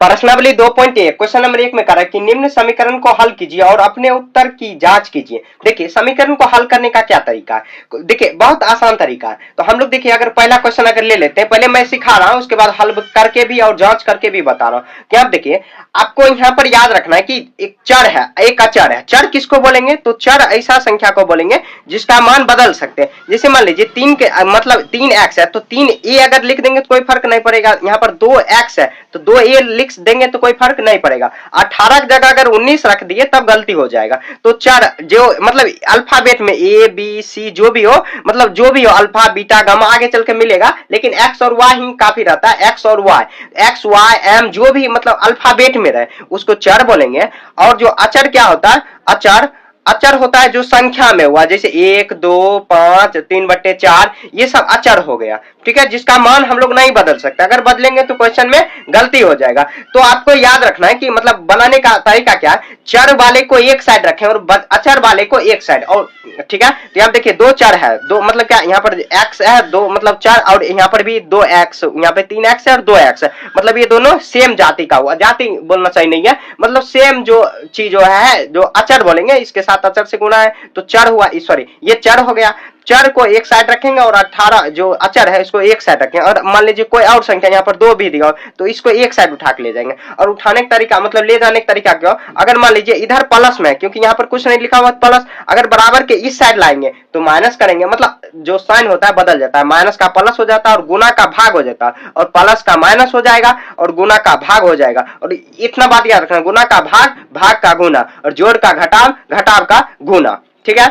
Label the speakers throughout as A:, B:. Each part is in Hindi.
A: प्रश्नावली 2.1 क्वेश्चन नंबर 1 में कहा कि निम्न समीकरण को हल कीजिए और अपने उत्तर की जांच कीजिए। देखिए समीकरण को हल करने का क्या तरीका है, देखिए बहुत आसान तरीका है। तो हम लोग देखिए अगर पहला क्वेश्चन अगर ले लेते हैं, पहले मैं सिखा रहा हूं उसके बाद हल करके भी और जांच करके भी बता रहा हूं कि आप देखिए आपको यहाँ पर याद रखना है कि एक चर है, एक अचर है। चर किसको बोलेंगे, तो चर ऐसा संख्या को बोलेंगे जिसका मान बदल सकते हैं। जैसे मान लीजिए 3 के मतलब 3x है तो 3a अगर लिख देंगे तो कोई फर्क नहीं पड़ेगा। यहाँ पर 2x है तो 2a लिख देंगे तो कोई फर्क नहीं पड़ेगा। 18 की जगह अगर 19 रख दिए तब गलती हो जाएगा। तो चर जो मतलब अल्फाबेट में ए बी सी जो भी हो, मतलब जो भी हो अल्फा बीटा गामा आगे चल के मिलेगा, लेकिन एक्स और वाई ही काफी रहता है। एक्स और वाई, एक्स वाई एम जो भी मतलब अल्फाबेट में रहे उसको चर बोलेंगे। और जो अचर क्या होता है, अचर अचर होता है जो संख्या में हुआ, जैसे 1 2 5 3/4 ये सब अचर हो गया, ठीक है, जिसका मान हम लोग नहीं बदल सकते। अगर बदलेंगे तो क्वेश्चन में गलती हो जाएगा। तो आपको याद रखना है कि मतलब बनाने का तरीका क्या है, चर वाले को एक साइड रखें और अचर वाले को एक साइड। और ठीक है, तो यहाँ देखिए दो चर है, दो मतलब क्या, यहाँ पर x है दो मतलब चर, और यहाँ पर भी 2x, यहाँ पे 3x है और 2x है, मतलब ये दोनों सेम जाति का हुआ। जाति बोलना सही नहीं है, मतलब सेम जो चीज जो है जो अचर बोलेंगे, इसके साथ अचर से गुणा है तो चर हुआ, सॉरी ये चर हो गया। चर को एक साइड रखेंगे और 18 जो अचर है इसको एक साइड रखेंगे। और मान लीजिए कोई और संख्या यहाँ पर 2 भी दिया तो इसको एक साइड उठा के ले जाएंगे। और उठाने का तरीका मतलब ले जाने का तरीका क्या, अगर मान लीजिए इधर प्लस में, क्योंकि यहाँ पर कुछ नहीं लिखा हुआ प्लस, अगर बराबर के इस साइड लाएंगे तो माइनस करेंगे, मतलब जो साइन होता है बदल जाता है, माइनस का प्लस हो जाता है और गुना का भाग हो जाता है, और प्लस का माइनस हो जाएगा और गुना का भाग हो जाएगा। और इतना बात याद रखना, गुना का भाग, भाग का गुना, और जोड़ का घटाव, घटाव का गुना, ठीक है,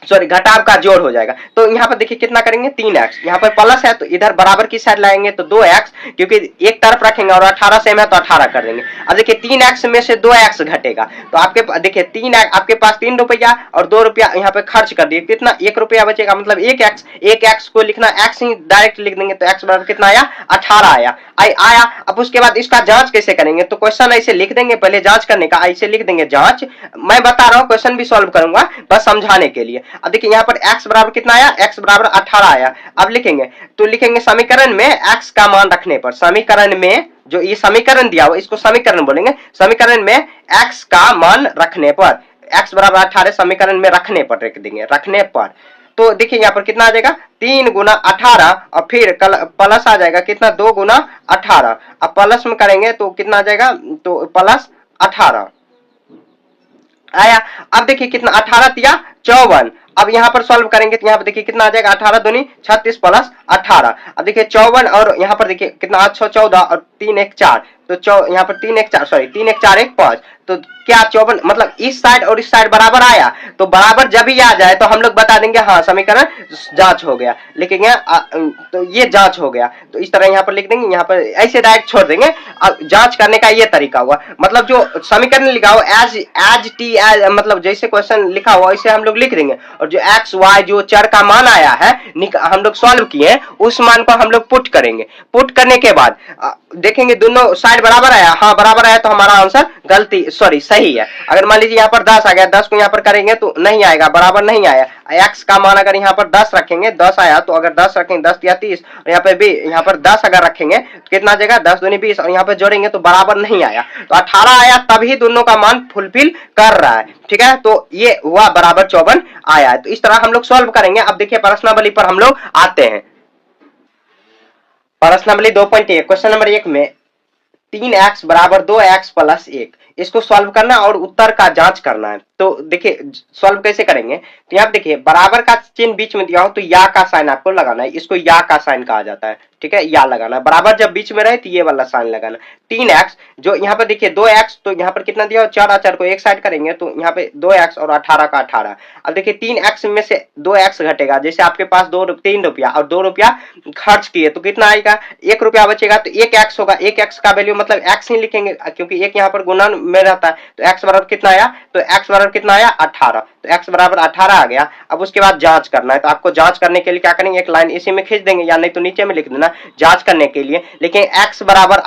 A: सॉरी घटाव का जोड़ हो जाएगा। तो यहाँ पर देखिए कितना करेंगे 3x, यहाँ पर प्लस है तो इधर बराबर की साइड लाएंगे तो 2x, क्योंकि एक तरफ रखेंगे और 18 सेम है तो 18 कर देंगे। अब देखिए 3x में से 2x घटेगा तो आपके देखिए 3x, आपके पास 3 रुपया और 2 रुपया यहाँ पे खर्च कर दिए, कितना 1 रुपया बचेगा, मतलब 1x। 1x को लिखना x ही डायरेक्ट लिख देंगे तो x बराबर कितना आया 18 आया। अब उसके बाद इसका जांच कैसे करेंगे, तो क्वेश्चन ऐसे लिख देंगे, पहले जांच करने का ऐसे लिख देंगे जांच, मैं बता रहा हूँ क्वेश्चन भी सॉल्व करूंगा बस समझाने के लिए। अब देखिए यहाँ पर x बराबर कितना आया, x बराबर 18 आया। अब लिखेंगे तो लिखेंगे समीकरण में x का मान रखने पर, समीकरण में जो ये समीकरण दिया हुआ इसको समीकरण बोलेंगे, समीकरण में x का मान रखने पर, x बराबर 18 समीकरण में रखने पर रख देंगे, रखने पर। तो देखिए यहाँ पर कितना आ जाएगा 3 गुना 18 और फिर कल प्लस आ जाएगा कितना 2 गुना 18। अब प्लस में करेंगे तो कितना आ जाएगा, तो प्लस 18 आया। अब देखिए कितना 18 तिया 54। अब यहाँ पर सॉल्व करेंगे तो यहाँ पर देखिए कितना आ जाएगा 18 दूनी 36 प्लस 18। अब देखिए 54 और यहाँ पर देखिए कितना 8 14 और 3 1 4, तो यहाँ पर 3 1 4 सॉरी 3 1 4 1 5, तो क्या 54 मतलब इस साइड और इस साइड बराबर आया, तो बराबर जब ही आ जाए तो हम लोग बता देंगे हाँ समीकरण जांच हो गया, लिखेंगे तो ये जांच हो गया। तो इस तरह यहाँ पर लिख देंगे, यहाँ पर ऐसे डायरेक्ट छोड़ देंगे। अब जांच करने का ये तरीका हुआ, मतलब जो समीकरण लिखा हुआ एज टी एज, मतलब जैसे क्वेश्चन लिखा हुआ वैसे हम लोग लिख देंगे। और जो एक्स वाई जो चर का मान आया है हम लोग सॉल्व किए, उस मान को हम लोग पुट करेंगे। पुट करने के बाद देखेंगे दोनों साइड बराबर आया, हाँ बराबर आया तो हमारा आंसर गलती सॉरी सही है। अगर मान लीजिए यहाँ पर 10 आ गया, 10 को यहाँ पर करेंगे तो नहीं आएगा, बराबर नहीं आया। एक्स का मान अगर यहाँ पर 10 रखेंगे 10 आया, तो अगर 10 रखेंगे 10 या 30, और यहाँ पे भी यहाँ पर 10 अगर रखेंगे तो कितना आ जाएगा 10 दूनी 20, और यहाँ पे जोड़ेंगे तो बराबर नहीं आया, तो 18 आया, तभी दोनों का मान फुलफिल कर रहा है, ठीक है। तो ये हुआ बराबर 54 आया है। तो इस तरह हम लोग सॉल्व करेंगे। अब देखिए प्रश्नावली पर हम लोग आते हैं। प्रश्नावली 2.1 क्वेश्चन नंबर 1 में 3x बराबर 2x प्लस 1, इसको सॉल्व करना और उत्तर का जांच करना है। तो देखिए सॉल्व कैसे करेंगे, तो यहाँ देखिए बराबर का चिन्ह बीच में दिया हो तो या का साइन आपको लगाना है, इसको या का साइन कहा जाता है, ठीक है, या लगाना। बराबर जब बीच में रहे तो ये वाला साइन लगाना। 3x जो यहाँ पर देखिए 2x, तो यहाँ पर कितना दिया हो 4 4 को एक साइड करेंगे तो यहाँ पे 2x और 18 का 18। अब देखिए 3x में से 2x घटेगा, जैसे आपके पास 3 रुपया और 2 रुपया खर्च किए तो कितना आएगा 1 रुपया बचेगा, तो 1x होगा। 1x का वैल्यू मतलब x ही लिखेंगे क्योंकि एक यहाँ पर गुणन में रहता है, तो x बराबर कितना आया, तो x बराबर कितना आया 18, तो x बराबर 18 आ गया। अब उसके बाद जांच करना है, तो आपको जांच करने के लिए क्या करेंगे, एक लाइन इसी में खींच देंगे या नहीं तो नीचे में लिख देना जांच करने के लिए। लेकिन x बराबर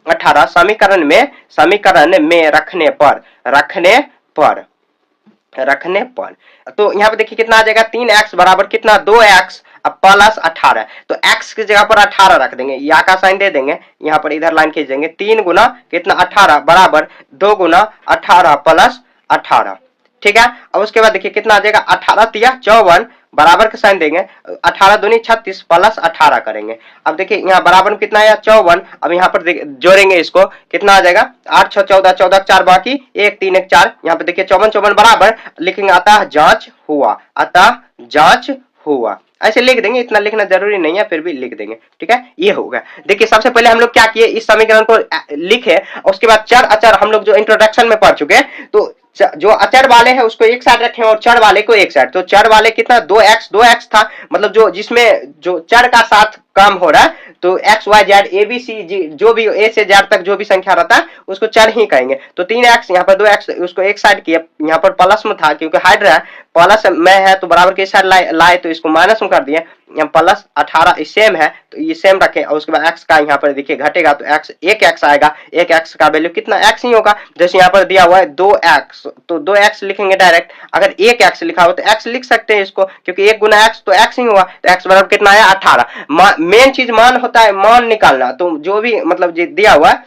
A: 18 समीकरण में रखने पर तो यहाँ पे देखिए कितना आ जाएगा 3x बराबर कितना 2x, अब प्लस 18, तो x की जगह पर 18 रख देंगे, या का साइन दे देंगे, यहाँ पर इधर लाइन खींच देंगे, 3 गुना कितना 18 बराबर 2 गुना 18 प्लस 18, ठीक है। अब उसके बाद देखिए कितना आ जाएगा, 18 तिया 54 बराबर का साइन देंगे, 18 दूनी 36 प्लस 18 करेंगे। अब देखिए यहाँ बराबर में कितना आया 54, अब यहाँ पर जोड़ेंगे इसको, कितना आ जाएगा 8 6 14, 14 4 बाकी 1 3 1 4, यहाँ पे देखिए 54 54 बराबर लिखेंगे, अतः जांच हुआ, अतः जांच हुआ, ऐसे लिख देंगे, इतना लिखना जरूरी नहीं है, फिर भी लिख देंगे, ठीक है। ये होगा। देखिए सबसे पहले हम लोग क्या किए, इस समीकरण को लिखे, उसके बाद चर अचर हम लोग जो इंट्रोडक्शन में पढ़ चुके हैं, तो जो अचर वाले हैं उसको एक साइड रखें और चर वाले को एक साइड, तो चर वाले कितना 2x था, मतलब जो जिसमें जो चर का साथ काम हो रहा है, तो x y z a b c g जो भी a से z तक जो भी संख्या रहता है उसको चर ही कहेंगे। तो 3x यहाँ पर 2x उसको एक साइड किया, यहाँ पर प्लस में था क्योंकि हाइड रहा है, प्लस में है तो बराबर के साइड लाए तो इसको माइनस में कर दिए, प्लस 18 सेम है तो ये सेम रखें, और उसके बाद x का यहाँ पर देखिए घटेगा तो x एक x आएगा, एक x का वैल्यू कितना x ही होगा, जैसे यहाँ पर दिया हुआ है 2x, तो 2x लिखेंगे डायरेक्ट, अगर एक x लिखा हो तो x लिख सकते हैं इसको, क्योंकि 1 गुना x तो x ही हुआ, तो x बराबर कितना आया 18। मेन चीज मान होता है, मान निकालना, तो जो भी मतलब दिया हुआ है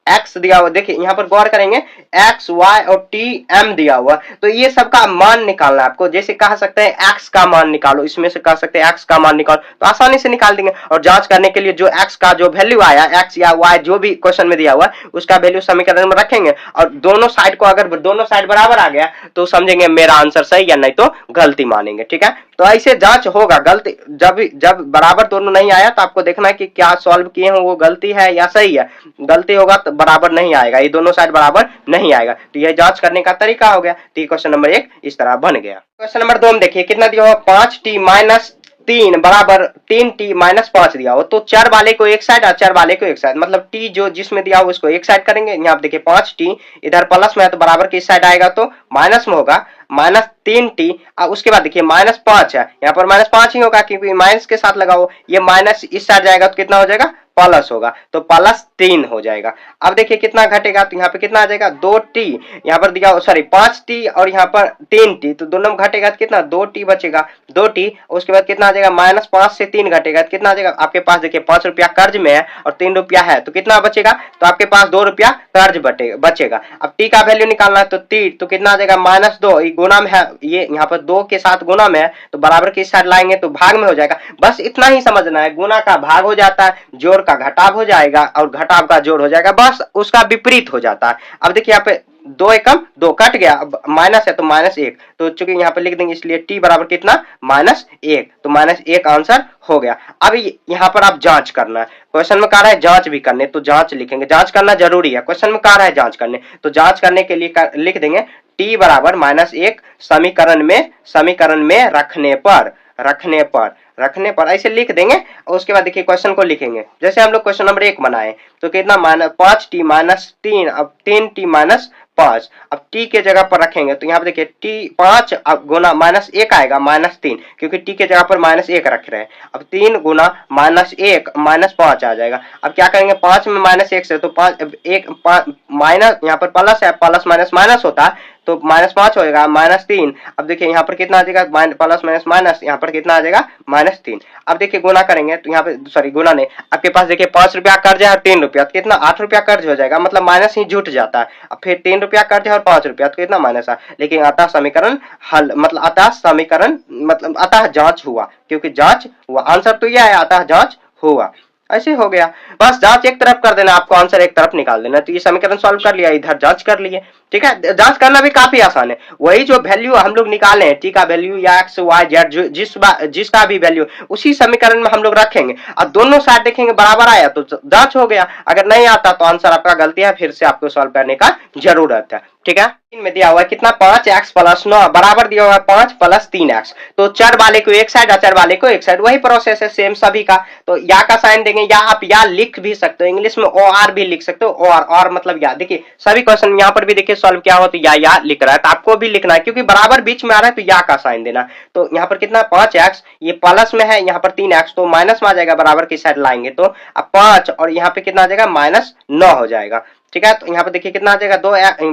A: x दिया हुआ, देखिए यहाँ पर गौर करेंगे x y और t m दिया हुआ, तो ये सबका मान निकालना है आपको, जैसे कह सकते हैं x का मान निकालो, इसमें से कह सकते हैं x का मान निकालो, तो आसानी से निकाल देंगे। और जांच करने के लिए जो x का जो वैल्यू आया, x या y जो भी क्वेश्चन में दिया हुआ उसका वैल्यू समीकरण में रखेंगे, और दोनों साइड को अगर दोनों साइड बराबर आ गया तो समझेंगे मेरा आंसर सही या नहीं तो गलती मानेंगे, ठीक है। तो ऐसे जांच होगा, गलती जब बराबर दोनों नहीं आया तो आपको देखना है कि क्या सॉल्व किए हैं वो गलती है या सही है, गलती होगा तो बराबर नहीं आएगा, ये दोनों साइड बराबर नहीं आएगा, तो यह जांच करने का तरीका हो गया। तो क्वेश्चन नंबर 1 इस तरह बन गया। क्वेश्चन नंबर 2 में देखिए कितना दिया हुआ, 5t माइनस 3 बराबर 3t माइनस 5 दिया हो, तो चर वाले को एक साइड और चर वाले को एक साइड, मतलब t जो जिसमें दिया हो उसको एक साइड करेंगे, यहाँ आप देखिए 5t इधर प्लस में है तो बराबर की साइड आएगा तो माइनस में होगा, माइनस 3t, उसके बाद देखिए माइनस 5 है, यहाँ पर माइनस 5 ही होगा क्योंकि माइनस के साथ लगा हो, ये माइनस इस साइड जाएगा तो कितना हो जाएगा प्लस होगा, तो प्लस 3 हो जाएगा। अब देखिए कितना घटेगा, तो यहाँ पे कितना आ जाएगा 2t, यहाँ पर दिया सॉरी 5t और यहाँ पर 3t, तो दोनों में घटेगा तो कितना 2t बचेगा, 2t, उसके बाद कितना आ जाएगा माइनस 5 से 3 घटेगा तो कितना आ जाएगा, आपके पास देखिए 5 रुपया कर्ज में है और 3 रुपया है तो कितना बचेगा, तो आपके पास 2 रुपया कर्ज बचेगा। अब t का वैल्यू निकालना है तो तो कितना आ जाएगा माइनस 2, गुना में है, ये यहाँ पर 2 के साथ गुना में है तो बराबर की साइड लाएंगे तो भाग में हो जाएगा, बस इतना ही समझना है, गुना का भाग हो जाता है, जोड़ का घटाव हो जाएगा और घटाव का जोड़ हो जाएगा, बस उसका विपरीत हो जाता है। अब देखिए यहाँ पे 2 एकम 2 कट गया, अब माइनस है तो -1, तो चूंकि यहाँ पे लिख देंगे इसलिए t बराबर कितना -1, तो -1 आंसर हो गया। अब यहाँ पर आप जांच करना है, क्वेश्चन में कह रहा है जांच भी करने, तो जांच लिखेंगे, जांच करना जरूरी है, क्वेश्चन में कह रहा है जांच करने, तो जांच करने के लिए लिख देंगे t बराबर -1 समीकरण में रखने पर ऐसे लिख देंगे, और उसके बाद देखिए क्वेश्चन को लिखेंगे, जैसे हम लोग क्वेश्चन नंबर 1 बनाए तो कितना 5t माइनस 3, अब 3t माइनस 5, अब t के जगह पर रखेंगे तो यहाँ पे देखिए t 5 अब गुना -1 आएगा -3, क्योंकि t के जगह पर -1 रख रहे हैं, अब 3 गुना -1 -5 आ जाएगा। अब क्या करेंगे 5 में -1 से तो 5 माइनस, यहाँ पर प्लस है, प्लस माइनस माइनस होता है तो -5 होएगा -3, अब देखिए यहाँ पर कितना आ जाएगा प्लस माइनस माइनस, यहाँ पर कितना आ जाएगा -3। अब देखिए गुना करेंगे तो यहाँ पे सॉरी गुना नहीं, आपके पास देखिए 5 रुपया कर्ज है और 3 रुपया, तो कितना 8 रुपया कर्ज हो जाएगा, मतलब माइनस ही जुट जाता है। अब फिर 3 रुपया कर्ज है और 5 रुपया, तो कितना माइनस है, लेकिन अतः समीकरण हल, मतलब अतः जांच हुआ, क्योंकि जांच हुआ, आंसर तो यह है अतः जांच हुआ, ऐसे हो गया। बस जांच एक तरफ कर देना, आपको आंसर एक तरफ निकाल देना, तो ये समीकरण सॉल्व कर लिया, इधर जांच कर लिए, ठीक है। जांच करना भी काफी आसान है, वही जो वैल्यू हम लोग निकाले हैं, टी का वैल्यू या एक्स वाई जेड जिसका भी वैल्यू उसी समीकरण में हम लोग रखेंगे, अब दोनों साइड देखेंगे बराबर आया तो जांच हो गया, अगर नहीं आता तो आंसर आपका गलती है, फिर से आपको सॉल्व करने का जरूरत है, ठीक है। में दिया हुआ है कितना 5x प्लस 9 बराबर दिया हुआ है 5 प्लस 3x, तो चर वाले को एक साइड अचर वाले को एक साइड, वही प्रोसेस है सेम सभी का, तो या का साइन देंगे, या आप या लिख भी सकते हो, इंग्लिश में और भी लिख सकते हो, और मतलब या, देखिए सभी क्वेश्चन यहाँ पर भी देखिए सॉल्व क्या हो तो या लिख रहा है, तो आपको भी लिखना है क्योंकि बराबर बीच में आ रहा है तो या का साइन देना। तो यहाँ पर कितना 5x, ये प्लस में है, यहाँ पर 3x तो माइनस में आ जाएगा, बराबर की साइड लाएंगे तो अब 5 और यहाँ पे कितना आ जाएगा -9 हो जाएगा, ठीक है। तो यहाँ पे देखिए कितना आ जाएगा,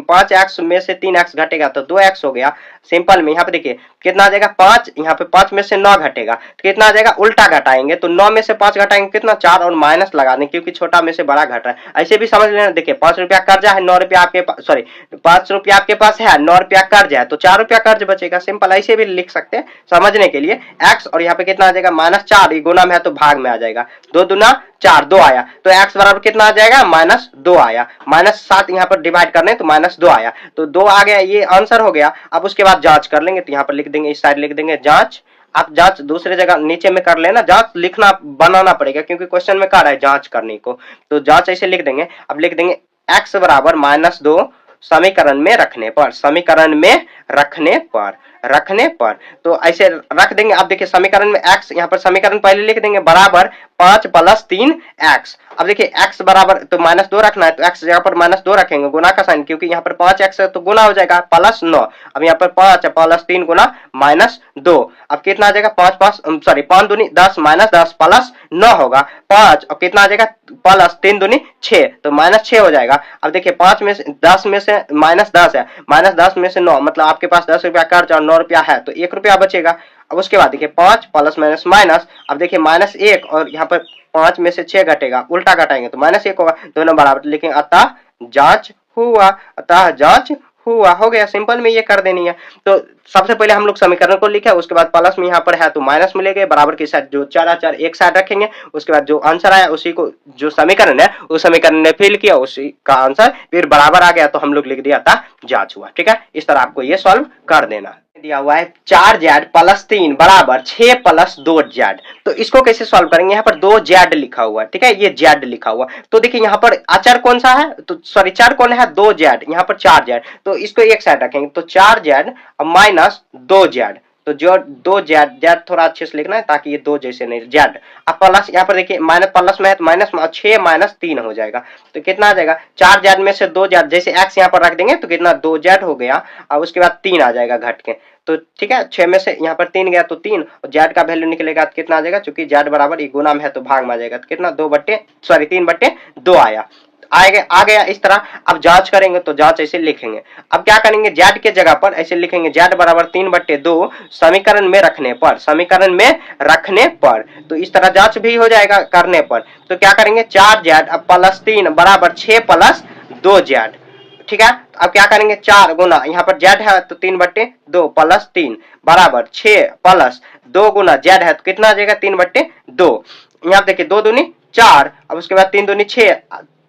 A: 5x में से 3x घटेगा तो 2x हो गया। सिंपल में यहाँ पे देखिए कितना आ जाएगा 5, यहाँ पे 5 में से 9 घटेगा तो कितना आ जाएगा, उल्टा घटाएंगे तो 9 में से 5 घटाएंगे कितना 4 और माइनस लगा दें क्योंकि छोटा में से बड़ा घट रहा है। ऐसे भी समझ लेना, देखिए 5 रुपया कर्जा है, 9 रुपया आपके पास, सॉरी 5 रुपया आपके पास है, 9 रुपया कर्ज है तो 4 रुपया कर्ज बचेगा। सिंपल ऐसे भी लिख सकते हैं समझने के लिए। x और यहाँ पे कितना आ जाएगा -4, गुना में है तो भाग में आ जाएगा, 2 दूना 4, 2 आया तो x बराबर कितना आ जाएगा -2 आया। -7 यहाँ पर डिवाइड करने तो -2 आया तो 2 आ गया, ये आंसर हो गया। अब उसके बाद जांच कर लेंगे तो यहाँ पर लिख देंगे, इस साइड लिख देंगे जांच। आप जांच दूसरे जगह नीचे में कर लेना, जांच लिखना बनाना पड़ेगा क्योंकि क्वेश्चन में कह रहा है जांच करने को, तो जांच ऐसे लिख देंगे। अब लिख देंगे x बराबर -2 समीकरण में रखने पर, समीकरण में रखने पर तो ऐसे रख देंगे। अब देखिए समीकरण में x, यहाँ पर समीकरण पहले लिख देंगे बराबर 5 + 3x। अब देखिए x बराबर तो -2 रखना है तो x जगह पर -2 रखेंगे, गुना का साइन क्योंकि यहाँ पर 5x है तो गुना हो जाएगा +9। अब यहाँ पर 5 + 3 गुना -2, अब कितना आ जाएगा 5 दूनी 10 -10 +9 होगा 5 और कितना आ जाएगा +3 दूनी 6 तो -6 हो जाएगा। अब देखिए 5 में से 10 में से -10 है, -10 में से 9 मतलब आपके पास 10 रुपया कर्ज और 9 रुपया है तो 1 रुपया बचेगा। अब उसके बाद देखिए 5 प्लस माइनस माइनस, अब देखिए -1 और यहाँ पर 5 में से 6 घटेगा, उल्टा घटाएंगे तो -1 होगा, दोनों बराबर। लेकिन अतः जांच हुआ, हो गया। सिंपल में ये कर देनी है। तो सबसे पहले हम लोग समीकरण को लिखे, उसके बाद प्लस में यहाँ पर है तो माइनस मिलेगा, बराबर के साथ जो 4 एक साइड रखेंगे, उसके बाद जो आंसर आया उसी को, जो समीकरण है उस समीकरण ने फिल किया, उसी का आंसर फिर बराबर आ गया तो हम लोग लिख दिया था जांच हुआ। ठीक है, इस तरह आपको ये सॉल्व कर देना दिया हुआ है। 4z + 3 बराबर 6 + 2z। तो इसको कैसे सॉल्व करेंगे, यहाँ पर 2z लिखा हुआ है, ठीक है, ये z लिखा हुआ। तो देखिए यहाँ पर अचर कौन सा है, तो सॉरी चर कौन है 2z, यहाँ पर 4z, तो इसको एक साइड रखेंगे तो 4z माइनस 2z, तो जो 2z थोड़ा अच्छे से लिखना है ताकि ये 2 जैसे नहीं z। अब प्लस यहाँ पर देखिए माइनस प्लस में है तो माइनस 6 - 3 हो जाएगा तो कितना आ जाएगा 4z में से 2z, जैसे x यहाँ पर रख देंगे तो कितना 2z हो गया। अब उसके बाद 3 आ जाएगा घट के, तो ठीक है 6 में से यहाँ पर 3 गया तो 3 और z का वैल्यू निकलेगा तो कितना आ जाएगा, चूंकि z बराबर ये गुना में है तो भाग में आ जाएगा तो कितना 3/2 आया, आ गया इस तरह। अब जांच करेंगे तो जांच ऐसे लिखेंगे। अब क्या करेंगे, z के जगह पर ऐसे लिखेंगे z बराबर 3/2 समीकरण में रखने पर, तो इस तरह जांच भी हो जाएगा करने पर। तो क्या करेंगे 4z अब + 3 बराबर 6 + 2z, ठीक है। अब क्या करेंगे 4 गुना, यहाँ पर z है तो 3/2 + 3 बराबर 6 + 2 गुना z है तो कितना आ जाएगा 3/2। यहाँ देखिए 2 दूनी 4, अब उसके बाद 3 दूनी 6,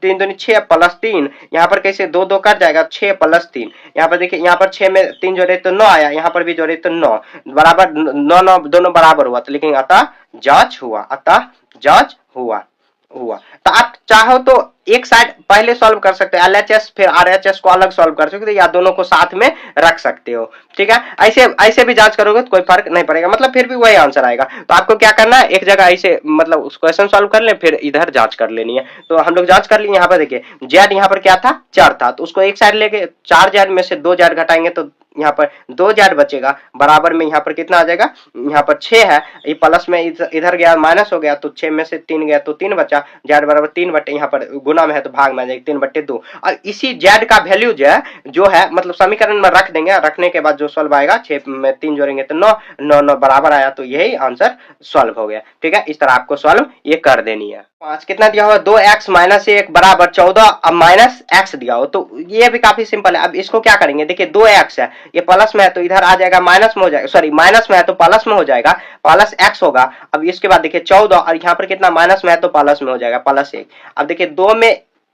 A: 3 दूनी 6 + 3, यहाँ पर कैसे 2 2 कट जाएगा 6 + 3, यहाँ पर देखिए यहाँ पर 6 में 3 जोड़े तो 9 आया, यहाँ पर भी जोड़े तो 9 बराबर 9 9 दोनों बराबर हुआ तो लेकिन अतः जांच हुआ। तो आप चाहो तो एक साइड पहले सॉल्व कर सकते हो LHS, फिर RHS को अलग सॉल्व कर सकते हो या दोनों को साथ में रख सकते हो, ठीक है। ऐसे भी जांच करोगे तो कोई फर्क नहीं पड़ेगा, मतलब फिर भी वही आंसर आएगा। तो आपको क्या करना है, एक जगह ऐसे मतलब उस क्वेश्चन सॉल्व कर ले, फिर इधर जांच कर लेनी है। तो हम लोग जांच कर लिए, यहाँ पर देखिए z यहाँ पर क्या था 4 था तो उसको एक साइड लेके 4z में से 2z घटाएंगे तो यहाँ पर 2z बचेगा, बराबर में यहाँ पर कितना आ जाएगा, यहाँ पर 6 है, ये प्लस में इधर गया माइनस हो गया तो 6 में से 3 गया तो 3 बचा, z बराबर 3 बटे, यहाँ पर गुना में है तो भाग में आ जाएगा 3/2। और इसी z का वैल्यू जो है मतलब समीकरण में रख देंगे, रखने के बाद जो सॉल्व आएगा 6 में 3 जोड़ेंगे तो 9 9 9 बराबर आया तो यही आंसर सॉल्व हो गया, ठीक है। इस तरह आपको सॉल्व ये कर देनी है। 5 कितना दिया हुआ 2x - 1 बराबर 14, अब माइनस x दिया हो तो ये भी काफी सिंपल है। अब इसको क्या करेंगे, देखिए 2x है, ये प्लस में है तो इधर आ जाएगा माइनस में हो जाएगा, सॉरी माइनस में है तो प्लस में हो जाएगा, प्लस x होगा। अब इसके बाद देखिए 14 और यहाँ पर कितना माइनस में है तो प्लस में हो जाएगा +1। अब देखिए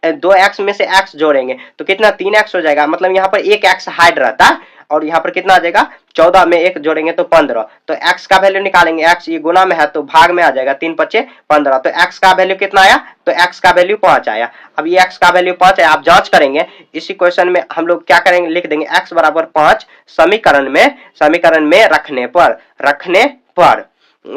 A: 2x में से x जोड़ेंगे तो कितना 3x हो जाएगा, मतलब यहाँ पर 1x हाइड रहता है और यहाँ पर कितना आ जाएगा 14 में 1 जोड़ेंगे तो 15, तो x का वैल्यू निकालेंगे, x ये गुना में है तो भाग में आ जाएगा 3 × 5 = 15, तो x का वैल्यू कितना आया, तो x का वैल्यू 5 आया। अब ये x का वैल्यू 5 है, आप जांच करेंगे इसी क्वेश्चन में हम लोग क्या करेंगे, लिख देंगे x बराबर 5 समीकरण में रखने पर।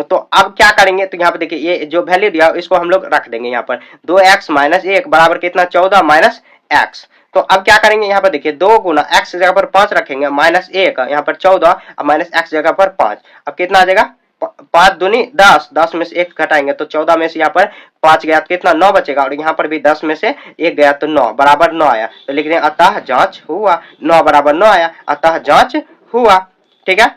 A: तो अब क्या करेंगे, तो यहाँ पे देखिए ये जो वैल्यू दिया इसको हम लोग रख देंगे यहाँ पर 2x - 1 बराबर कितना 14 - x। तो अब क्या करेंगे, यहाँ पर देखिए 2 गुना x जगह पर 5 रखेंगे -1, यहाँ पर 14 अब -x जगह पर 5, अब कितना आ जाएगा 5 दूनी 10, 10 में से 1 घटाएंगे तो 14 में से यहाँ पर 5 गया तो कितना 9 बचेगा, और यहाँ पर भी 10 में से 1 गया तो 9 बराबर 9 आया। तो लिख रहे हैं अतः जांच हुआ, 9 बराबर 9 आया, अतः जांच हुआ। ठीक है,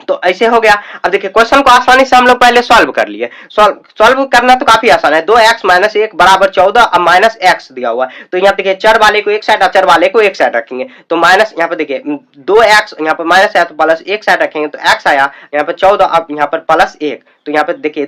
A: तो ऐसे हो गया। अब देखिए क्वेश्चन को आसानी से हम लोग पहले सॉल्व कर लिए। सॉल्व करना तो काफी आसान है। 2x माइनस 1 बराबर 14, अब माइनस x दिया हुआ है, तो यहाँ देखिए चर वाले को एक साइड, अचर वाले को एक साइड रखेंगे, तो माइनस यहाँ पे देखिए 2x, यहाँ पर माइनस आया तो प्लस एक साइड रखेंगे तो x आया, यहाँ पर 14, अब यहाँ पर प्लस 1, तो यहाँ पे देखिए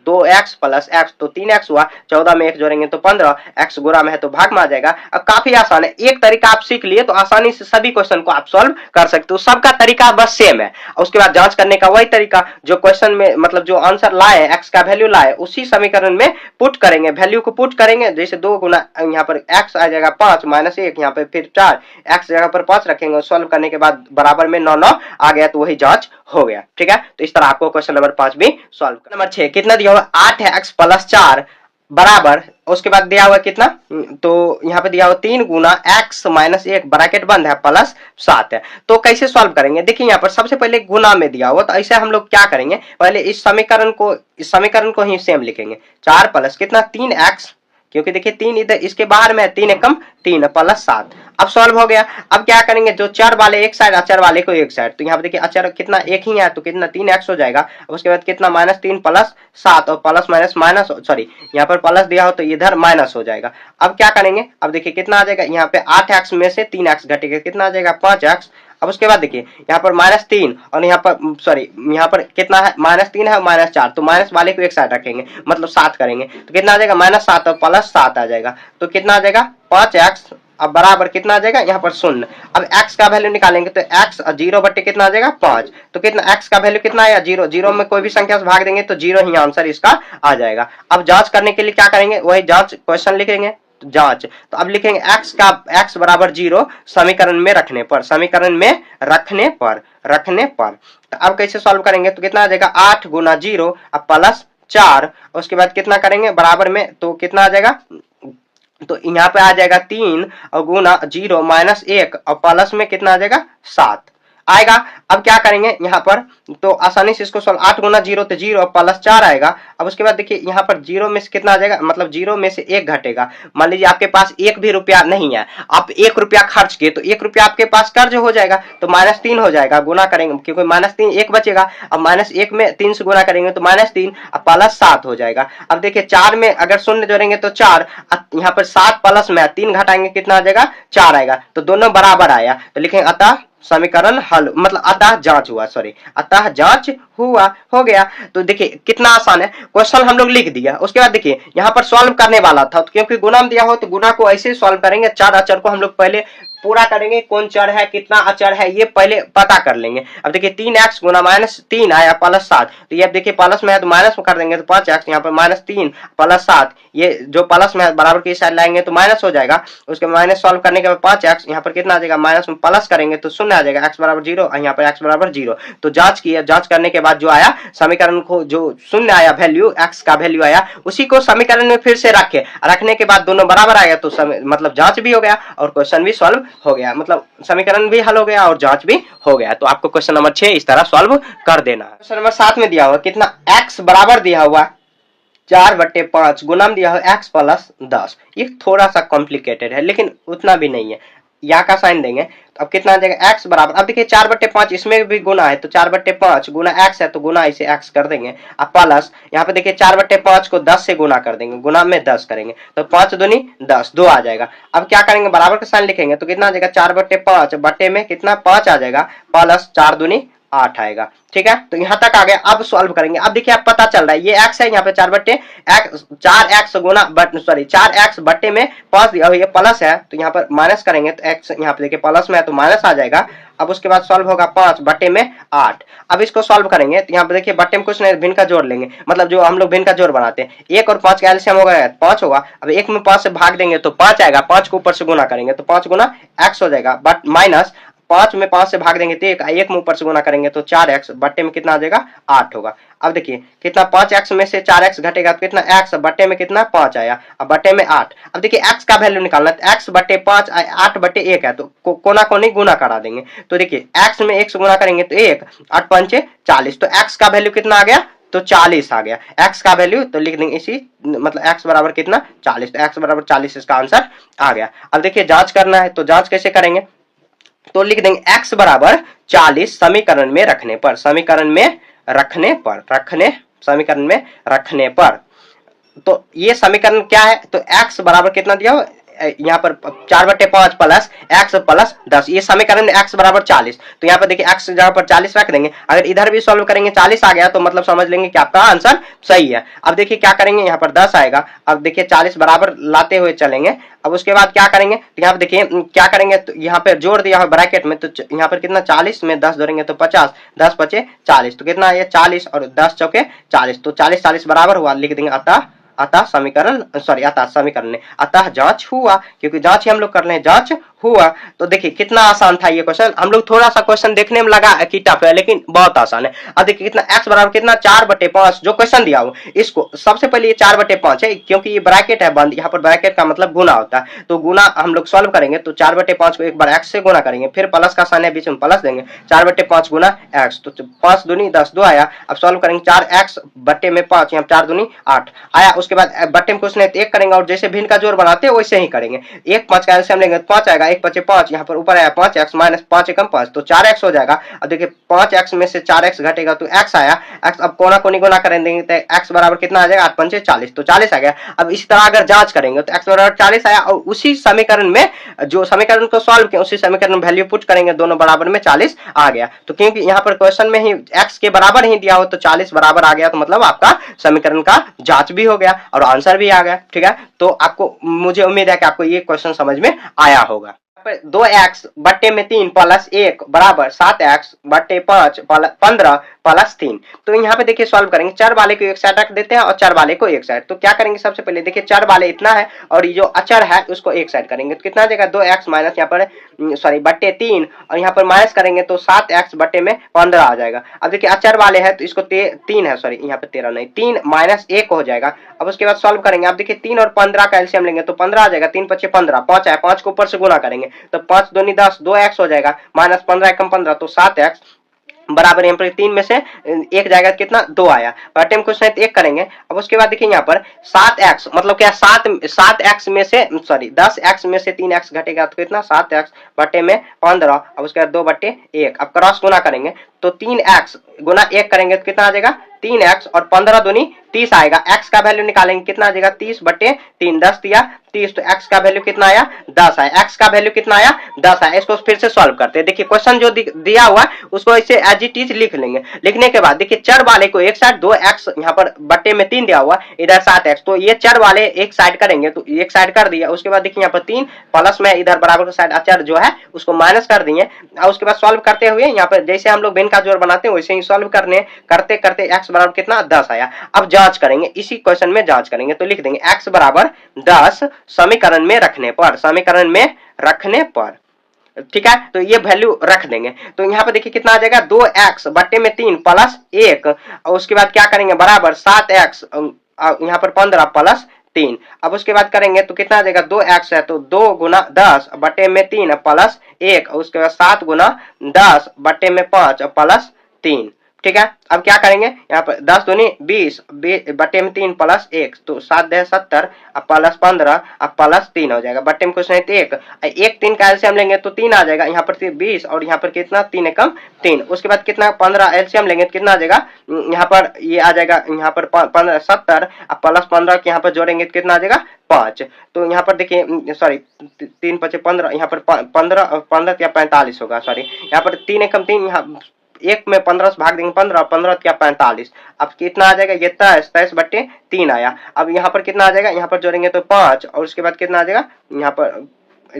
A: 2x प्लस x तो 3x हुआ, 14 में 1 जोड़ेंगे तो 15, x गुणा में है तो भाग में आ जाएगा। अब काफी आसान है, एक तरीका आप सीख लिए तो आसानी से सभी क्वेश्चन को आप सॉल्व कर सकते हो, सबका तरीका बस सेम है। उसके बाद जांच करने का वही तरीका जो क्वेश्चन में मतलब जो आंसर लाए, x का वैल्यू लाए, उसी समीकरण में पुट करेंगे, वैल्यू को पुट करेंगे, जैसे 2 गुना यहाँ पर x आ जाएगा 5 माइनस 1 यहाँ पे फिर 4, x जगह पर 5 रखेंगे, सॉल्व करने के बाद बराबर में 9 9 आ गया तो वही जांच हो गया। ठीक है, तो इस तरह आपको क्वेश्चन नंबर 5 भी सॉल्व करना। नंबर 6 कितना दिया हुआ 8x प्लस 4 बराबर, उसके बाद दिया हुआ कितना, तो यहाँ पे दिया हुआ 3 गुना x माइनस 1 ब्रैकेट बंद है प्लस 7 है। तो कैसे सॉल्व करेंगे, देखिए यहाँ पर सबसे पहले गुना में दिया हुआ, तो ऐसे हम लोग क्या करेंगे, पहले इस समीकरण को ही सेम लिखेंगे, 4 प्लस कितना 3x, क्योंकि देखिए 3 इधर इसके बाहर में है, 3 एकम 3 प्लस 7। अब सॉल्व हो गया। अब क्या करेंगे, जो चर वाले एक साइड, अचर वाले को एक साइड, तो यहाँ पे देखिए अचर कितना एक ही है तो कितना 3x हो जाएगा। अब उसके बाद कितना माइनस 3 प्लस 7, और प्लस माइनस माइनस, सॉरी यहाँ पर प्लस दिया हो तो इधर माइनस हो जाएगा। अब क्या करेंगे, अब देखिए कितना आ जाएगा, यहाँ पे 8x में से 3x घटेगा, कितना आ जाएगा 5x। अब उसके बाद देखिए यहाँ पर माइनस 3 और यहाँ पर सॉरी यहाँ पर कितना है माइनस 3 है माइनस 4, तो माइनस वाले को एक साइड रखेंगे मतलब 7 करेंगे, तो कितना आ जाएगा माइनस 7 और प्लस 7 आ जाएगा, तो कितना आ जाएगा 5x। अब बराबर कितना आ जाएगा यहाँ पर 0। अब x का वैल्यू निकालेंगे तो x 0 बटे कितना आ जाएगा 5, तो कितना x का वैल्यू कितना आया 0, 0 में कोई भी संख्या से भाग देंगे तो 0 ही आंसर इसका आ जाएगा। अब जांच करने के लिए क्या करेंगे, वही जांच क्वेश्चन लिखेंगे, जांच, तो अब लिखेंगे x बराबर 0 समीकरण में रखने पर, समीकरण में रखने पर। तो अब कैसे सॉल्व करेंगे, तो कितना आ जाएगा 8 गुना 0 अब प्लस 4, उसके बाद कितना करेंगे बराबर में, तो कितना आ जाएगा, तो यहाँ पे आ जाएगा 3 और गुना 0 माइनस 1 और प्लस में कितना आ जाएगा 7 आएगा। अब क्या करेंगे यहाँ पर, तो आसानी से इसको सॉल्व, 8 गुना 0 तो 0 प्लस 4 आएगा। अब उसके बाद देखिए यहाँ पर 0 में से कितना आ जाएगा, मतलब 0 में से 1 घटेगा। मान लीजिए आपके पास 1 भी रुपया नहीं है, आप 1 रुपया खर्च किए तो 1 रुपया आपके पास कर्ज हो जाएगा, तो माइनस 3 हो जाएगा, गुना करेंगे क्योंकि माइनस 3 1 बचेगा। अब माइनस 1 में 3 से गुना करेंगे तो माइनस 3 अब प्लस 7 हो जाएगा। अब देखिए 4 में अगर शून्य जोड़ेंगे तो 4, यहाँ पर 7 प्लस में 3 घटाएंगे कितना आ जाएगा 4 आएगा, तो दोनों बराबर आया, तो लिखेंगे अतः समीकरण हल, मतलब अतः जांच हुआ, सॉरी अतः जांच हुआ, हो गया। तो देखिए कितना आसान है, क्वेश्चन हम लोग लिख दिया। उसके बाद देखिए यहाँ पर सॉल्व करने वाला था, तो क्योंकि गुना में दिया हो तो गुना को ऐसे सॉल्व करेंगे, 4 अचर को हम लोग पहले पूरा करेंगे, कौन चर है कितना अचर है ये पहले पता कर लेंगे। अब देखिए 3x गुना माइनस 3 आया प्लस 7, तो ये अब देखिए प्लस में है तो माइनस में कर देंगे तो 5x, यहाँ पर माइनस 3 प्लस 7, ये जो प्लस में है बराबर की साइड लाएंगे तो माइनस हो जाएगा। उसके माइनस सॉल्व करने के बाद 5x, यहाँ पर कितना आ जाएगा माइनस में प्लस करेंगे तो 0 आ जाएगा, x बराबर 0 यहाँ पर x बराबर 0। तो जांच किया, जांच करने के बाद जो आया समीकरण को जो 0 आया वैल्यू, x का वैल्यू आया, उसी को समीकरण में फिर से रखने के बाद दोनों बराबर आया, तो मतलब जांच भी हो गया और क्वेश्चन भी सॉल्व हो गया, मतलब समीकरण भी हल हो गया और जांच भी हो गया। तो आपको क्वेश्चन नंबर 6 इस तरह सॉल्व कर देना। क्वेश्चन नंबर 7 में दिया हुआ कितना, x बराबर दिया हुआ 4/5 गुना में दिया हुआ x प्लस 10। ये थोड़ा सा कॉम्प्लिकेटेड है लेकिन उतना भी नहीं है, या का साइन देंगे तो अब कितना आ जाएगा x बराबर, अब देखिए 4/5 इसमें भी गुना है तो 4/5 गुना x है तो गुना इसे x कर देंगे, अब प्लस यहाँ पे देखिए 4/5 को 10 से गुना कर देंगे, गुना में 10 करेंगे तो 5 दूनी 10 2 आ जाएगा। अब क्या करेंगे बराबर का साइन लिखेंगे तो कितना आ जाएगा 4/5 बटे में कितना 5 आ जाएगा प्लस 4 दूनी 8 आएगा। ठीक है, तो यहाँ तक आ गया। अब सॉल्व करेंगे, अब देखिए अब पता चल रहा है ये x है, यहाँ पे 4x गुना 4x बटे में 5 दिया ये प्लस है तो यहाँ पर माइनस करेंगे तो x यहाँ पे देखिए प्लस में है तो माइनस आ जाएगा। अब उसके बाद सॉल्व होगा 5 बटे में 8। अब इसको सॉल्व करेंगे तो यहाँ पे देखिए बटे में कुछ नहीं भिन्न का जोड़ लेंगे, मतलब जो हम लोग भिन्न का जोड़ बनाते हैं, 1 और 5 का एलसीएम होगा 5 होगा। अब 1 में 5 से भाग देंगे तो 5 आएगा, 5 को ऊपर से गुना करेंगे तो 5 गुना x हो जाएगा, बट माइनस 5 में 5 से भाग देंगे तो 1, 1 में ऊपर से गुना करेंगे तो 4x, बट्टे में कितना आ जाएगा 8 होगा। अब देखिए कितना 5x में से 4x घटेगा तो कितना x, बट्टे में कितना 5 आया, अब बट्टे में 8। अब देखिए x का वैल्यू निकालना है, x बट्टे 5 8 बट्टे 1 है, तो कोना कोनी गुना करा देंगे। तो देखिए x में 1 से गुना करेंगे तो 1, 8 पंचे 40, तो x का वैल्यू कितना आ गया, तो 40 आ गया x का वैल्यू। तो लिख देंगे इसी, मतलब x बराबर कितना 40, तो x बराबर 40 इसका आंसर आ गया। अब देखिए जांच करना है, तो जांच कैसे करेंगे, तो लिख देंगे x बराबर 40 समीकरण में रखने पर, समीकरण में रखने पर, समीकरण में रखने पर। तो ये समीकरण क्या है, तो x बराबर कितना दिया हो यहाँ पर 4/5 प्लस x प्लस 10, ये समीकरण में x बराबर 40। तो यहाँ पर देखिए x जगह पर 40 रख देंगे, अगर इधर भी सॉल्व करेंगे 40 आ गया तो मतलब समझ लेंगे कि आपका आंसर सही है। अब देखिए क्या करेंगे, यहाँ पर 10 आएगा, अब देखिए 40 बराबर लाते हुए चलेंगे। अब उसके बाद क्या करेंगे, तो यहाँ पर देखिए क्या करेंगे, तो यहाँ पे जोड़ दिया है ब्रैकेट में, तो यहाँ पर कितना 40 में 10 जोड़ेंगे तो 50, 10 बचे 40, तो कितना है 40 और 10 चौके 40, तो 40 40 बराबर हुआ, लिख देंगे अतः समीकरण, सॉरी अतः समीकरण ने, अतः जांच हुआ, क्योंकि जांच ही हम लोग कर रहे हैं, जांच हुआ। तो देखिए कितना आसान था ये क्वेश्चन, हम लोग थोड़ा सा क्वेश्चन देखने में लगा कि टफ है लेकिन बहुत आसान है। अब देखिए कितना x बराबर कितना 4/5, जो क्वेश्चन दिया हो इसको सबसे पहले ये 4/5 है, क्योंकि ये ब्रैकेट है बंद, यहाँ पर ब्रैकेट का मतलब गुना होता है, तो गुना हम लोग सॉल्व करेंगे तो 4/5 को एक बार x से गुना करेंगे, फिर प्लस का साइन है बीच में प्लस देंगे, 4/5 गुना x, तो 5 दूनी 10, 2 आया। अब सॉल्व करेंगे 4x बट्टे में 5, यहाँ 4 दूनी 8 आया। उसके बाद बट्टे में कुछ नहीं तो 1 करेंगे, और जैसे भिन्न का जोड़ बनाते हैं वैसे ही करेंगे, 1 5 का एलसीएम लेंगे तो 5 आएगा, 1 बचे 5, यहाँ पर ऊपर आया 5x माइनस 5 एकम 5, तो 4x हो जाएगा। अब देखिए 5x में से 4x घटेगा तो x आया, x अब कोना कोनी गुना कर देंगे तो x बराबर कितना आ जाएगा 8 पंचे 40, तो 40 आ गया। अब इसी तरह अगर जांच करेंगे तो x बराबर 40 आया, और उसी समीकरण में जो समीकरण को सॉल्व किया उसी समीकरण में वैल्यू पुट करेंगे, दोनों बराबर में 40 आ गया। तो क्योंकि यहाँ पर क्वेश्चन में ही x के बराबर ही दिया हो तो 40 बराबर आ गया, तो मतलब आपका समीकरण का जांच भी हो गया और आंसर भी आ गया। ठीक है, तो आपको, मुझे उम्मीद है कि आपको ये क्वेश्चन समझ में आया होगा। 2x बट्टे में 3 प्लस 1 बराबर 7x बट्टे 5 15 प्लस 3। तो यहाँ पे देखिए सॉल्व करेंगे, चर वाले को एक साइड रख देते हैं और चर वाले को एक साइड। तो क्या करेंगे, सबसे पहले देखिए चर वाले इतना है और ये जो अचर है उसको एक साइड करेंगे, तो कितना आ जाएगा 2x माइनस यहाँ पर सॉरी बट्टे 3, और यहाँ पर माइनस करेंगे तो 7x बट्टे में 15 आ जाएगा। अब देखिए अचर वाले है तो इसको 3 है, सॉरी यहाँ पे 13 नहीं, 3 माइनस 1 हो जाएगा। अब उसके बाद सॉल्व करेंगे, आप देखिए 3 और 15 का एलसीएम लेंगे तो 15 आ जाएगा, 3 पचे 15, 5 आया, 5 को ऊपर से गुना करेंगे तो 5 दूनी 10, 2x हो जाएगा, माइनस 15 एकम 15, तो 7x बराबर यहाँ पर 3 में से 1 जाएगा कितना 2 आया, बटे में कुछ नहीं तो 1 करेंगे। अब उसके बाद देखिए यहाँ पर 7x मतलब क्या 7x में से सॉरी 10x में से 3x घटेगा तो कितना 7x बटे में 15, अब उसके बाद 2/1, अब क्रॉस गुना करेंगे तो 3x गुना 1 करेंगे तो कितना आ जाएगा 3x, और 15 दूनी 30 आएगा। x का वैल्यू निकालेंगे कितना आ जाएगा 30/3, 10 दिया 30, तो x का वैल्यू कितना आया 10 आया, x का वैल्यू कितना आया 10 आया। इसको फिर से सॉल्व करते हैं, देखिए क्वेश्चन जो दिया हुआ उसको ऐसे एज इट इज लिख लेंगे। लिखने के बाद देखिए चर वाले को एक साइड 2x यहाँ पर बट्टे में 3 दिया हुआ, इधर 7x, तो ये चर वाले एक साइड करेंगे, तो एक साइड कर दिया। उसके बाद देखिए यहाँ पर 3 प्लस में इधर बराबर का साइड अचर जो है उसको माइनस कर दिए, और उसके बाद सॉल्व करते हुए यहाँ पर जैसे हम लोग भिन्न का जोड़ बनाते हैं वैसे ही सॉल्व करते करते x बराबर कितना 10 आया। अब जांच करेंगे, इसी क्वेश्चन में जांच करेंगे, तो लिख देंगे x बराबर 10 समीकरण में रखने पर, समीकरण में रखने पर। ठीक है, तो ये वैल्यू रख देंगे, तो यहाँ पे देखिए कितना आ जाएगा 2x बट्टे में 3 प्लस 1, और उसके बाद क्या करेंगे बराबर 7x यहाँ पर 15 प्लस 3। अब उसके बाद करेंगे तो कितना आ जाएगा 2x है तो 2 गुना 10 बट्टे में 3 प्लस 1, उसके बाद 7 गुना 10 बट्टे में 5 प्लस 3। ठीक है, अब क्या करेंगे यहाँ पर 10 दूनी 20 बट्टे में 3 प्लस 1, तो 7 दे 70 अब प्लस 15 अब प्लस 3 हो जाएगा, बट्टे में कुछ नहीं तो 1 3 का एलसीएम लेंगे तो 3 आ जाएगा, यहाँ पर 20 और यहाँ पर कितना 3 एकम 3। उसके बाद कितना 15 एलसीएम लेंगे तो कितना आ जाएगा, यहाँ पर ये आ जाएगा यहाँ पर 15 70 अब प्लस 15 के यहाँ पर जोड़ेंगे तो कितना आ जाएगा 5। तो यहाँ पर देखिए सॉरी 3 पचे 15, यहाँ पर 15 क्या 45 होगा, सॉरी यहाँ पर 3 एकम 3, यहाँ 1 में 15 से भाग देंगे 15, 15 क्या 45, अब कितना आ जाएगा ये 23 बट्टे 3 आया। अब यहाँ पर कितना आ जाएगा, यहाँ पर जोड़ेंगे तो 5, और उसके बाद कितना आ जाएगा यहाँ पर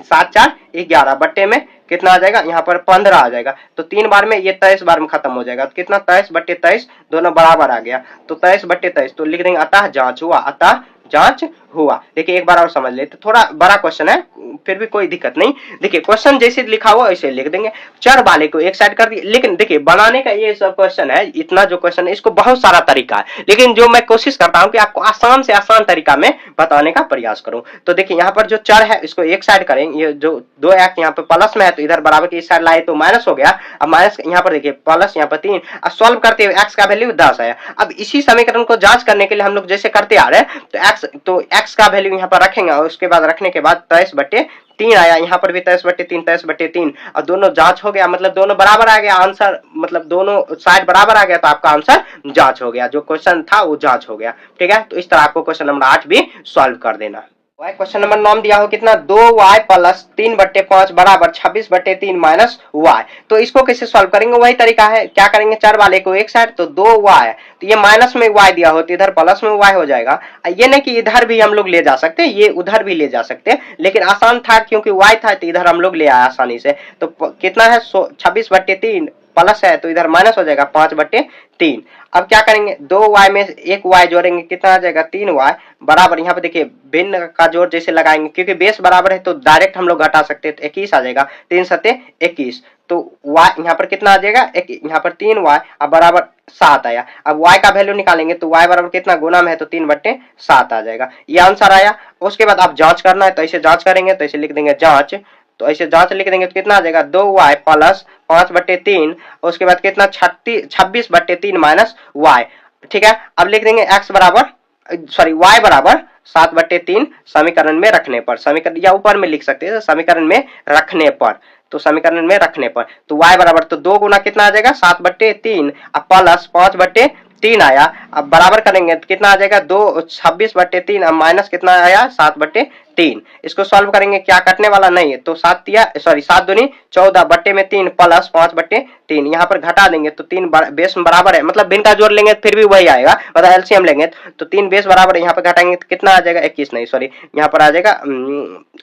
A: 7 4 11 बट्टे में कितना आ जाएगा यहाँ पर 15 आ जाएगा, तो 3 बार में ये 23 बार में खत्म हो जाएगा, तो कितना 23/23 दोनों बराबर आ गया, तो 23/23, तो लिख देंगे अतः जांच हुआ, अतः जांच हुआ। देखिए एक बार और समझ लेते, थोड़ा बड़ा क्वेश्चन है, फिर भी कोई दिक्कत नहीं। देखिए क्वेश्चन जैसे लिखा हुआ वैसे लिख देंगे, चर वाले को एक साइड कर दिए। लेकिन देखिए बनाने का ये सब क्वेश्चन है, इतना जो क्वेश्चन है इसको बहुत सारा तरीका है, लेकिन जो मैं कोशिश करता हूं कि आपको आसान से आसान तरीका में बताने का प्रयास करूं। तो देखिए यहाँ पर जो चर है इसको एक साइड करेंगे, ये जो 2x यहाँ पे प्लस में है तो इधर बराबर की इस साइड लाए तो माइनस हो गया। अब माइनस यहाँ पर देखिए प्लस यहाँ पर 3, अब सॉल्व करते हुए x का वैल्यू 10 आया। अब इसी समीकरण को जांच करने के लिए हम लोग जैसे करते आ रहे हैं तो x का वैल्यू यहाँ पर रखेंगे और उसके बाद रखने के बाद 23/3 आया। यहाँ पर भी 23/3 और दोनों जांच हो गया, मतलब दोनों बराबर आ गया आंसर, मतलब दोनों साइड बराबर आ गया तो आपका आंसर जांच हो गया, जो क्वेश्चन था वो जांच हो गया। ठीक है, तो इस तरह आपको क्वेश्चन नंबर 8 भी सॉल्व कर देना। क्वेश्चन नंबर 9 दिया हो कितना 2y प्लस 3/5 बराबर 26/3 माइनस y। तो इसको कैसे सॉल्व करेंगे, वही तरीका है, क्या करेंगे चर वाले को एक साइड, तो 2y तो ये माइनस में y दिया हो तो इधर प्लस में y हो जाएगा। ये नहीं कि इधर भी हम लोग ले जा सकते, ये उधर भी ले जा सकते, लेकिन आसान था क्योंकि y था तो इधर हम लोग ले आए आसानी से। तो कितना है 26/3 प्लस है तो इधर माइनस हो जाएगा 5/3। अब क्या करेंगे 2y में एक y जोड़ेंगे, कितना आ जाएगा 3y बराबर, यहाँ पे देखिए भिन्न का जोड़ जैसे लगाएंगे क्योंकि बेस बराबर है तो डायरेक्ट हम लोग घटा सकते हैं, तो 21 आ जाएगा, 3 सत्ते 21। तो y यहाँ पर कितना आ जाएगा, यहाँ पर 3y अब बराबर 7 आया। अब y का वैल्यू निकालेंगे तो y बराबर कितना गुना में है तो 3/7 आ जाएगा, ये आंसर आया। उसके बाद आप जांच करना है तो ऐसे जांच करेंगे, तो ऐसे लिख देंगे जांच, तो ऐसे जांच लिख देंगे तो कितना आ जाएगा 2y प्लस 5/3, उसके बाद कितना 26/3 माइनस y। ठीक है, अब लिख देंगे x बराबर y बराबर 7/3 समीकरण में रखने पर, समीकरण या ऊपर में लिख सकते हैं समीकरण में रखने पर, तो समीकरण में रखने पर तो y बराबर तो 2 गुना कितना आ जाएगा 7/3 अब प्लस 5/3 आया। अब बराबर करेंगे तो कितना आ जाएगा 26/3 अब माइनस कितना आया 7/3। इसको सॉल्व करेंगे, क्या कटने वाला नहीं है तो 7 दूनी 14 बट्टे में 3 प्लस 5/3, यहाँ पर घटा देंगे तो 3 बेस में बराबर है, मतलब भिन्न का जोड़ लेंगे तो फिर भी वही आएगा, मतलब एलसीएम लेंगे तो 3 बेस बराबर है, यहाँ पर घटाएंगे तो कितना आ जाएगा 21 नहीं सॉरी यहाँ पर आ जाएगा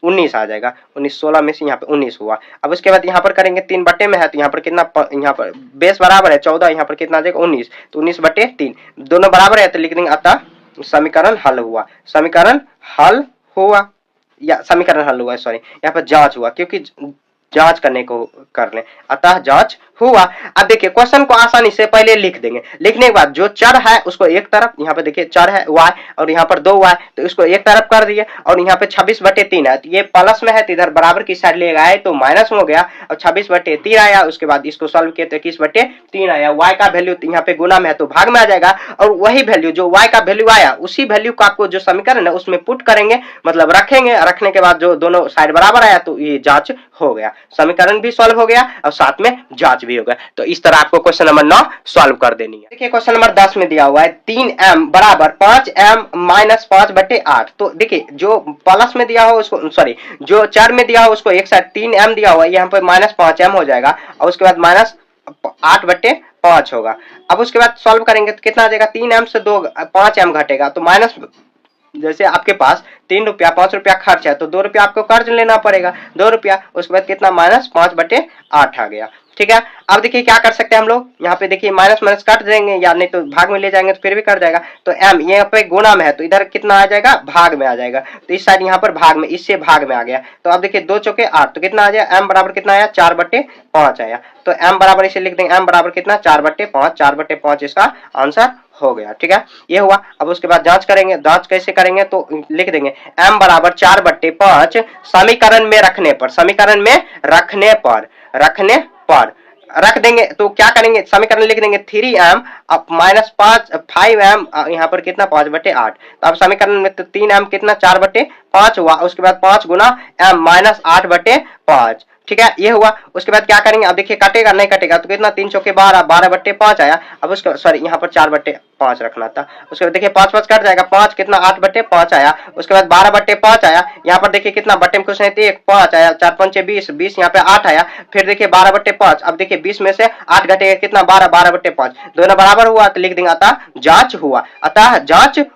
A: 19 आ जाएगा, 19 16 में से यहाँ पे 19 हुआ। अब उसके बाद यहाँ पर करेंगे 3 बट्टे में है तो यहाँ पर कितना, यहाँ पर बेस बराबर है 14, यहाँ पर कितना आ जाएगा 19, तो 19/3 दोनों बराबर है तो लिख देंगे अतः समीकरण हल हुआ, समीकरण हल हुआ या समीकरण हल हुआ सॉरी यहाँ पर जांच हुआ क्योंकि जांच करने को कर लें, अतः जांच हुआ। अब देखिए क्वेश्चन को आसानी से पहले लिख देंगे, लिखने के बाद जो चर है उसको एक तरफ, यहाँ पे देखिए चर है y और यहाँ पर 2y तो इसको एक तरफ कर दिए, और यहाँ पे 26/3 है तो ये प्लस में है तो इधर बराबर की साइड ले गए तो माइनस हो गया और 26/3 आया। उसके बाद इसको सॉल्व किए तो 21/3 आया। y का वैल्यू यहाँ पे गुना में है तो भाग में आ जाएगा, और वही वैल्यू जो y का वैल्यू आया उसी वैल्यू को आपको जो समीकरण है उसमें पुट करेंगे, मतलब रखेंगे, रखने के बाद जो दोनों साइड बराबर आया तो ये जांच हो गया, समीकरण भी सॉल्व हो गया और साथ में जांच भी हो गया। तो इस तरह आपको क्वेश्चन नंबर 9 सॉल्व कर देनी है। देखिए क्वेश्चन नंबर 10 में दिया हुआ है 3m बराबर 5m माइनस 5/8। तो देखिए जो प्लस में दिया हो उसको सॉरी जो चर में दिया हो उसको एक साइड 3m दिया हुआ है, यहाँ पर माइनस 5m हो जाएगा और उसके बाद माइनस 8/5 होगा। अब उसके बाद सॉल्व करेंगे तो कितना आ जाएगा 3m से 5m घटेगा तो माइनस, जैसे आपके पास 3 रुपया 5 रुपया खर्च है तो 2 रुपया आपको कर्ज लेना पड़ेगा 2 रुपया, उसके बाद कितना माइनस 5/8 आ गया। ठीक है, अब देखिए क्या कर सकते हैं हम लोग, यहाँ पे देखिए माइनस माइनस काट देंगे या नहीं तो भाग में ले जाएंगे तो फिर भी कट जाएगा, तो m यहाँ पे गुना में है तो इधर कितना आ जाएगा भाग में आ जाएगा, तो इस साइड यहाँ पर भाग में, इससे भाग में आ गया। तो अब देखिए 2 चौके 8 तो कितना आ जाएगा m बराबर कितना आया 4/5 आया, तो m बराबर इसे लिख देंगे m बराबर कितना 4/5 इसका आंसर हो गया। ठीक है, ये हुआ। अब उसके बाद जांच करेंगे, जांच कैसे करेंगे तो लिख देंगे m बराबर 4/5 समीकरण में रखने पर, समीकरण में रखने पर रख देंगे तो क्या करेंगे समीकरण लिख देंगे 3m अब माइनस 5m यहाँ पर कितना 5/8, तो अब समीकरण में तो 3m कितना 4/5 हुआ, उसके बाद 5 गुना m माइनस 8/5। ठीक है, ये हुआ। उसके बाद क्या करेंगे, अब देखिए कटेगा नहीं कटेगा तो कितना 3 चौके 12 12/5 आया। अब उसके सॉरी यहाँ पर 4/5 रखना था, उसके बाद देखिए 5 कट जाएगा 5 कितना 8/5 आया, उसके बाद 12/5 आया, यहाँ पर देखिए कितना बट्टे में कुछ नहीं थे 5 आया, 4 5 20 20 यहाँ पे 8 आया, फिर देखिए 12/5। अब देखिए 20 में से 8 घटेगा कितना 12 दोनों बराबर हुआ तो लिख देंगे अतः जांच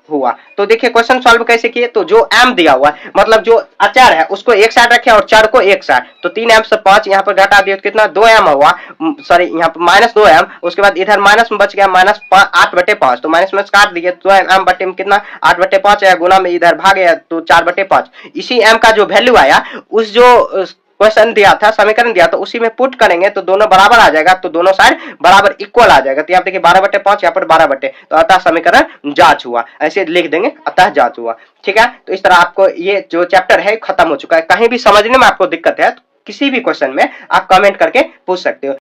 A: हुआ। तो देखिए क्वेश्चन सॉल्व कैसे किए, तो जो m दिया हुआ है मतलब जो अचर है उसको एक साइड रखे और चर को एक साइड, तो 3m से 5 यहाँ पर घटा दिया तो कितना 2m हुआ, सॉरी यहाँ पर -2m, उसके बाद इधर माइनस में बच गया -8/5 -5, तो माइनस काट दिए तो m बटे में कितना 8/5 आया, गुना में इधर भाग गया तो 4/5। इसी m का जो वैल्यू आया उस जो क्वेश्चन दिया था, समीकरण दिया था, उसी में पुट करेंगे तो दोनों बराबर आ जाएगा, तो दोनों साइड बराबर इक्वल आ जाएगा। तो यहाँ देखिए 12/5, यहाँ पर 12 तो अतः समीकरण जांच हुआ, ऐसे लिख देंगे अतः जांच हुआ। ठीक है, तो इस तरह आपको ये जो चैप्टर है खत्म हो चुका है। कहीं भी समझने में आपको दिक्कत है तो किसी भी क्वेश्चन में आप कमेंट करके पूछ सकते हो।